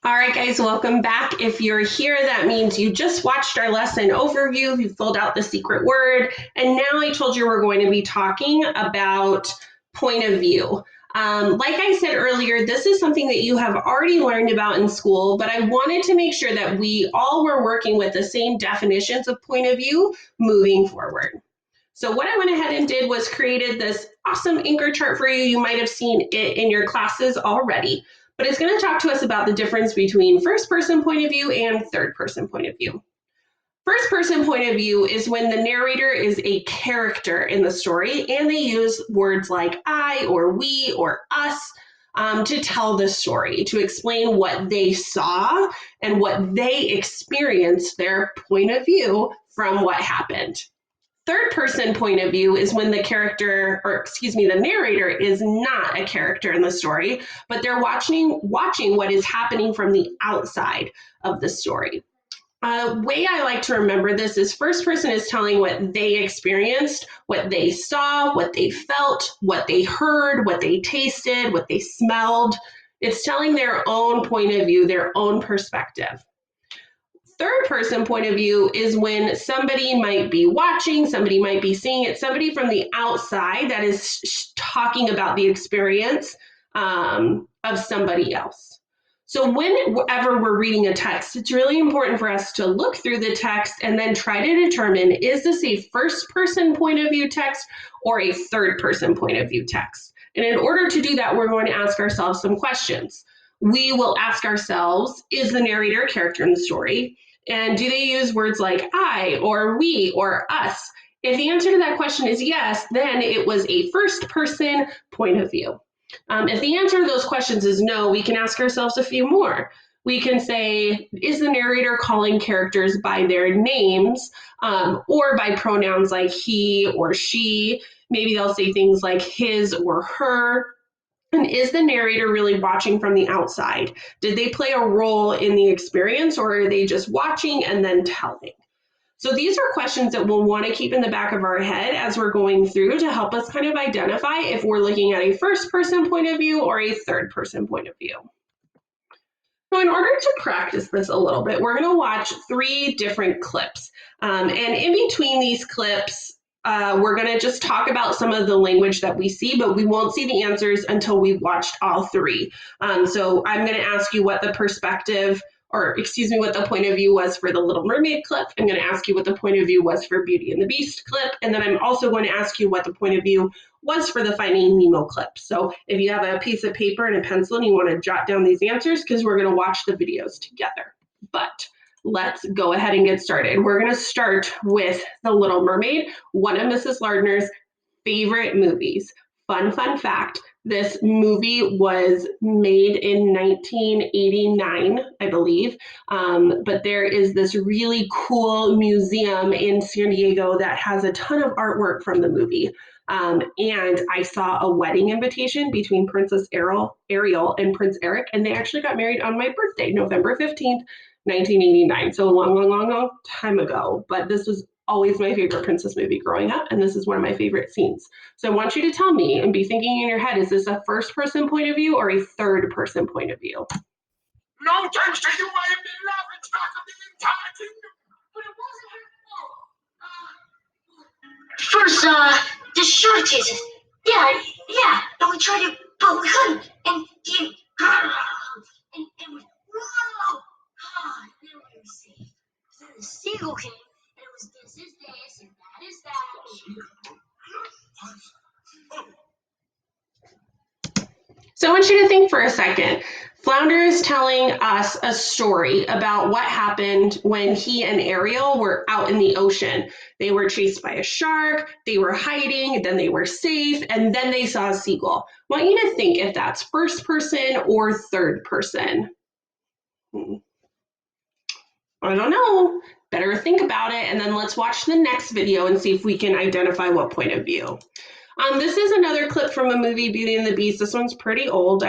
All right, guys, welcome back. If you're here, that means you just watched our lesson overview, you filled out the secret word, and now I told you we're going to be talking about point of view. Like I said earlier, this is something that you have already learned about in school, but I wanted to make sure that we all were working with the same definitions of point of view moving forward. So what I went ahead and did was created this awesome anchor chart for you. You might have seen it in your classes already, but it's going to talk to us about the difference between first person point of view and third person point of view. First person point of view is when the narrator is a character in the story and they use words like I or we or us to tell the story, to explain what they saw and what they experienced, their point of view from what happened. Third person point of view is when the narrator is not a character in the story, but they're watching what is happening from the outside of the story. Way I like to remember this is first person is telling what they experienced, what they saw, what they felt, what they heard, what they tasted, what they smelled. It's telling their own point of view, their own perspective. Third person point of view is when somebody might be watching, somebody might be seeing it, somebody from the outside that is talking about the experience of somebody else. So whenever we're reading a text, it's really important for us to look through the text and then try to determine, is this a first person point of view text or a third person point of view text? And in order to do that, we're going to ask ourselves some questions. We will ask ourselves, is the narrator a character in the story? And do they use words like I or we or us? If the answer to that question is yes, then it was a first person point of view. If the answer to those questions is no, we can ask ourselves a few more. We can say, is the narrator calling characters by their names or by pronouns like he or she? Maybe they'll say things like his or her. And is the narrator really watching from the outside? Did they play a role in the experience, or are they just watching and then telling? So these are questions that we'll want to keep in the back of our head as we're going through to help us kind of identify if we're looking at a first person point of view or a third person point of view. So in order to practice this a little bit, we're going to watch 3 different clips. And in between these clips, we're going to just talk about some of the language that we see, but we won't see the answers until we've watched all 3. So I'm going to ask you what the what the point of view was for the Little Mermaid clip. I'm going to ask you what the point of view was for Beauty and the Beast clip. And then I'm also going to ask you what the point of view was for the Finding Nemo clip. So if you have a piece of paper and a pencil and you want to jot down these answers, because we're going to watch the videos together. But let's go ahead and get started. We're going to start with The Little Mermaid, one of Mrs. Lardner's favorite movies. Fun fact, this movie was made in 1989, I believe, but there is this really cool museum in San Diego that has a ton of artwork from the movie. And I saw a wedding invitation between Princess Ariel and Prince Eric, and they actually got married on my birthday, November 15th, 1989. So a long time ago, but this was always my favorite princess movie growing up, and this is one of my favorite scenes. So I want you to tell me and be thinking in your head, is this a first person point of view or a third person point of view? No thanks to you, I have been laughing track of the entire kingdom, but it wasn't her fault. First, the shark chased us. Yeah, and we tried to, but we couldn't, and he, and we, whoa, and then we were safe. Then the seagull came, and it was this is this, and that is that. So I want you to think for a second. Flounder is telling us a story about what happened when he and Ariel were out in the ocean. They were chased by a shark, they were hiding, then they were safe, and then they saw a seagull. I want you to think if that's first person or third person. I don't know. Better think about it, and then let's watch the next video and see if we can identify what point of view. This is another clip from a movie, Beauty and the Beast. This one's pretty old.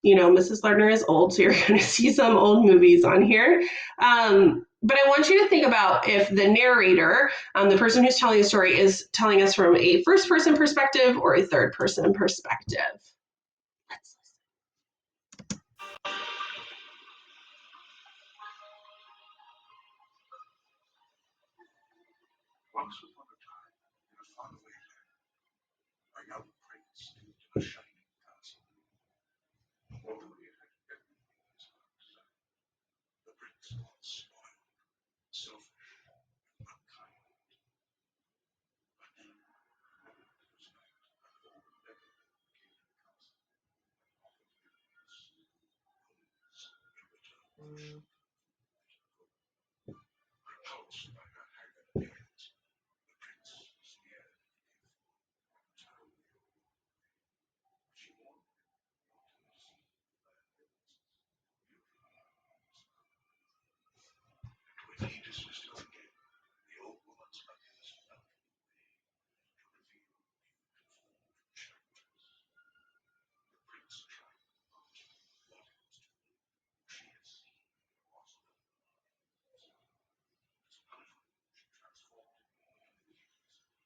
Mrs. Lardner is old, so you're going to see some old movies on here. But I want you to think about if the narrator, the person who's telling the story, is telling us from a first-person perspective or a third-person perspective. Let's listen. Once upon a time, in a faraway land, a young prince lived in a shining castle. Although he had everything his heart desired, the prince was spoiled, selfish, and unkind. But one was night, a old beggar came to the castle and offered him peace, holiness, in return for shelter. Repulsed by her haggard appearance, the prince sneered at the gift and turned the old woman away. She warned him not to deceive by appearances, usually harmless enough. And when he dismissed her again, the old woman's ugliness melted away to reveal beautiful enchantments. The prince tried not to what it was to do. She had seen across the lines. As punishment, she transformed him into the years,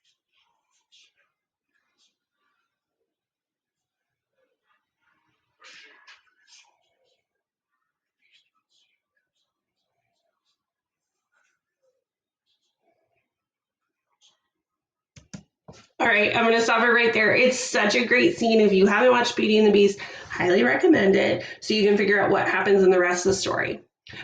which the powerful smell of the castle. Ashamed of his sorceress, the beast concealed himself inside his castle, imagining this is all he would to the outside world. All right, I'm going to stop it right there. It's such a great scene. If you haven't watched Beauty and the Beast, highly recommend it so you can figure out what happens in the rest of the story.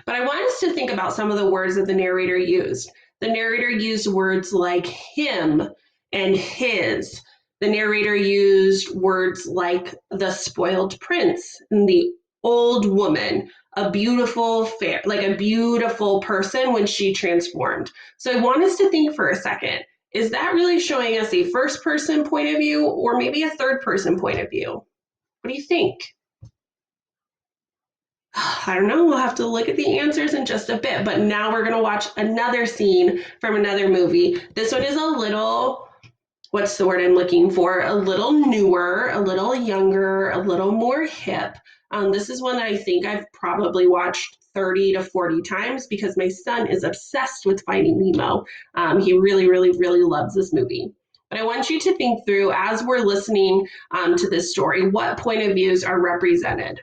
But I want us to think about some of the words that the narrator used. The narrator used words like him and his. The narrator used words like the spoiled prince and the old woman, a beautiful fair, like a beautiful person when she transformed. So I want us to think for a second. Is that really showing us a first person point of view or maybe a third person point of view? What do you think? I don't know. We'll have to look at the answers in just a bit. But now we're going to watch another scene from another movie. This one is a little, what's the word I'm looking for? A little newer, a little younger, a little more hip. This is one that I think I've probably watched 30 to 40 times because my son is obsessed with Finding Nemo. He really, really, really loves this movie. But I want you to think through, as we're listening to this story, what point of views are represented.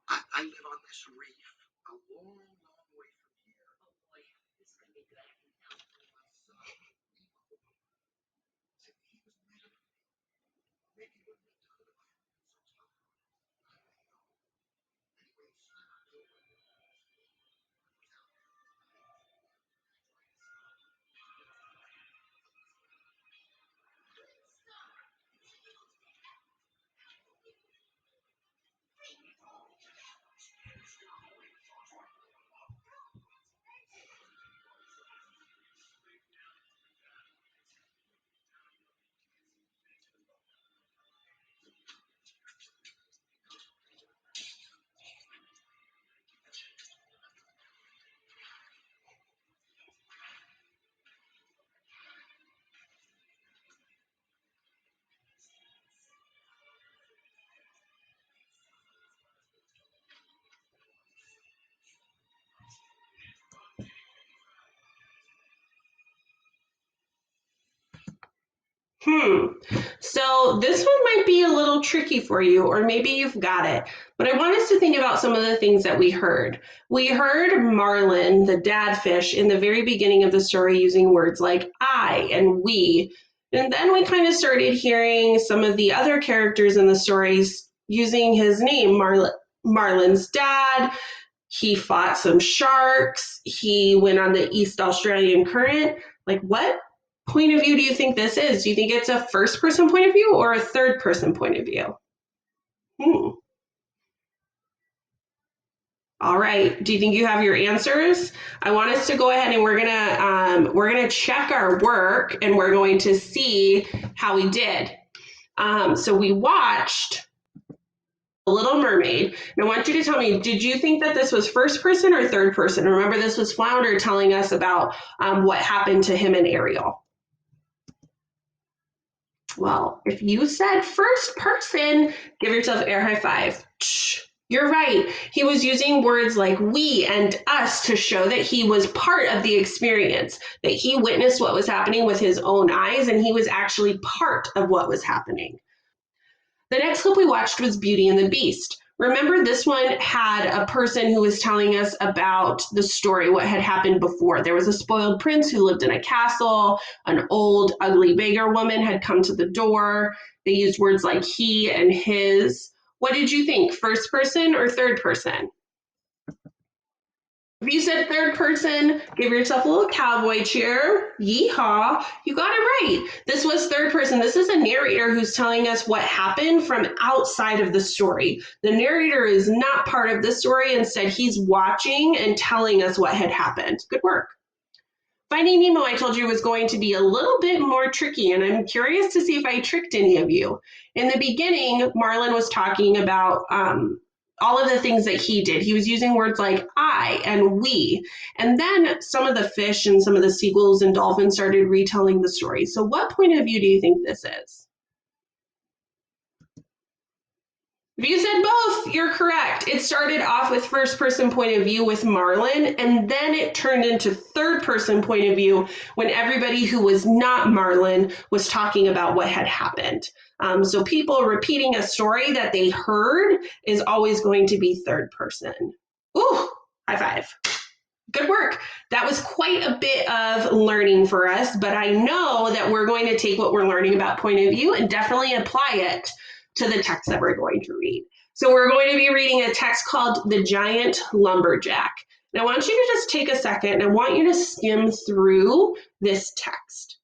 I live on this reef, a long, long way from here. Oh boy, this is gonna be good. I can tell. If he was better, maybe he wouldn't have done it so tough. I don't know. Anyways, So this one might be a little tricky for you, or maybe you've got it. But I want us to think about some of the things that we heard. We heard Marlin, the dad fish, in the very beginning of the story using words like I and we. And then we kind of started hearing some of the other characters in the stories using his name, Marlin's dad. He fought some sharks. He went on the East Australian current. Like, what point of view do you think this is? Do you think it's a first person point of view or a third person point of view? All right. Do you think you have your answers? I want us to go ahead and we're gonna check our work and we're going to see how we did. So we watched The Little Mermaid. And I want you to tell me, did you think that this was first person or third person? Remember, this was Flounder telling us about what happened to him and Ariel. Well, if you said first person, give yourself an air high five. You're right. He was using words like we and us to show that he was part of the experience, that he witnessed what was happening with his own eyes, and he was actually part of what was happening. The next clip we watched was Beauty and the Beast. Remember, this one had a person who was telling us about the story, what had happened before. There was a spoiled prince who lived in a castle. An old, ugly beggar woman had come to the door. They used words like he and his. What did you think, first person or third person? If you said third person, give yourself a little cowboy cheer. Yeehaw. You got it right. This was third person. This is a narrator who's telling us what happened from outside of the story. The narrator is not part of the story. Instead, he's watching and telling us what had happened. Good work. Finding Nemo, I told you, was going to be a little bit more tricky, and I'm curious to see if I tricked any of you. In the beginning, Marlin was talking about all of the things that he did. He was using words like I and we. And then some of the fish and some of the seagulls and dolphins started retelling the story. So what point of view do you think this is? If you said both, you're correct. It started off with first person point of view with Marlin, and then it turned into third person point of view when everybody who was not Marlin was talking about what had happened. So people repeating a story that they heard is always going to be third person. Ooh, high five. Good work. That was quite a bit of learning for us, but I know that we're going to take what we're learning about point of view and definitely apply it to the text that we're going to read. So we're going to be reading a text called The Giant Lumberjack. And I want you to just take a second and I want you to skim through this text.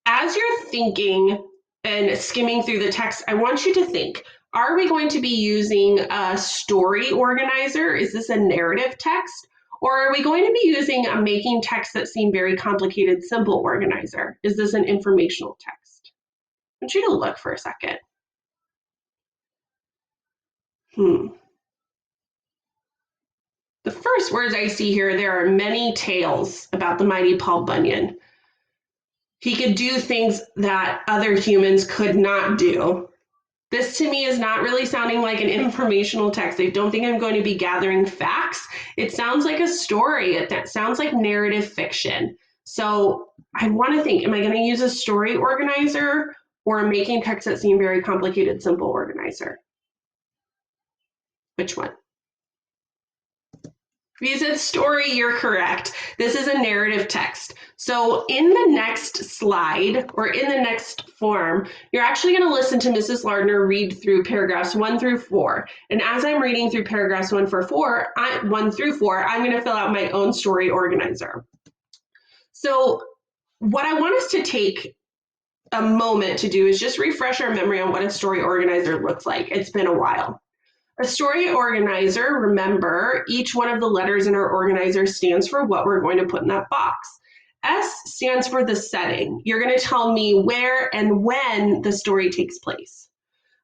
As you're thinking and skimming through the text, I want you to think, are we going to be using a story organizer? Is this a narrative text? Or are we going to be using a making text that seem very complicated simple organizer? Is this an informational text? I want you to look for a second. The first words I see here, there are many tales about the mighty Paul Bunyan. He could do things that other humans could not do. This to me is not really sounding like an informational text. I don't think I'm going to be gathering facts. It sounds like a story. It sounds like narrative fiction. So I want to think, am I going to use a story organizer or a making text that seem very complicated, simple organizer? Which one? If you said story, you're correct. This is a narrative text. So in the next slide or in the next form, you're actually going to listen to Mrs. Lardner read through paragraphs 1 through 4. And as I'm reading through paragraphs 1 through 4, I'm going to fill out my own story organizer. So what I want us to take a moment to do is just refresh our memory on what a story organizer looks like. It's been a while. A story organizer, remember, each one of the letters in our organizer stands for what we're going to put in that box. S stands for the setting. You're going to tell me where and when the story takes place.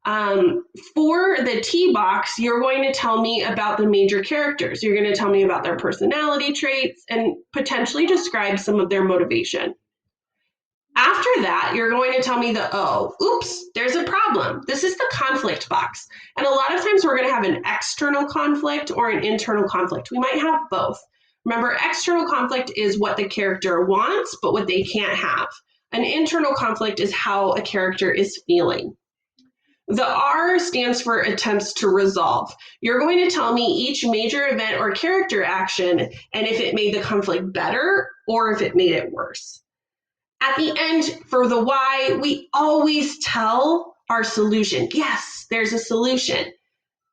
For the T box, you're going to tell me about the major characters. You're going to tell me about their personality traits and potentially describe some of their motivation. After that, you're going to tell me the O. Oops, there's a problem. This is the conflict box. And a lot of times we're going to have an external conflict or an internal conflict. We might have both. Remember, external conflict is what the character wants, but what they can't have. An internal conflict is how a character is feeling. The R stands for attempts to resolve. You're going to tell me each major event or character action and if it made the conflict better or if it made it worse. At the end, for the why, we always tell our solution. Yes, there's a solution.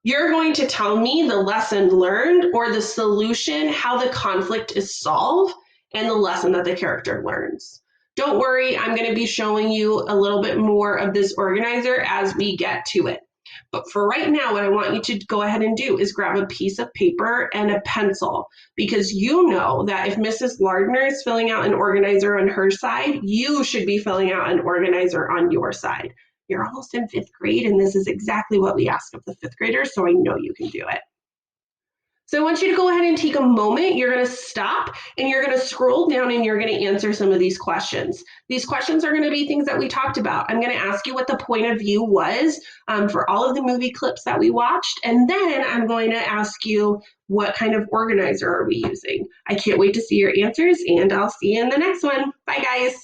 You're going to tell me the lesson learned or the solution, how the conflict is solved, and the lesson that the character learns. Don't worry, I'm going to be showing you a little bit more of this organizer as we get to it. But for right now, what I want you to go ahead and do is grab a piece of paper and a pencil, because you know that if Mrs. Lardner is filling out an organizer on her side, you should be filling out an organizer on your side. You're almost in 5th grade, and this is exactly what we ask of the 5th graders, so I know you can do it. So I want you to go ahead and take a moment. You're going to stop and you're going to scroll down and you're going to answer some of these questions. These questions are going to be things that we talked about. I'm going to ask you what the point of view was for all of the movie clips that we watched. And then I'm going to ask you, what kind of organizer are we using? I can't wait to see your answers, and I'll see you in the next one. Bye, guys.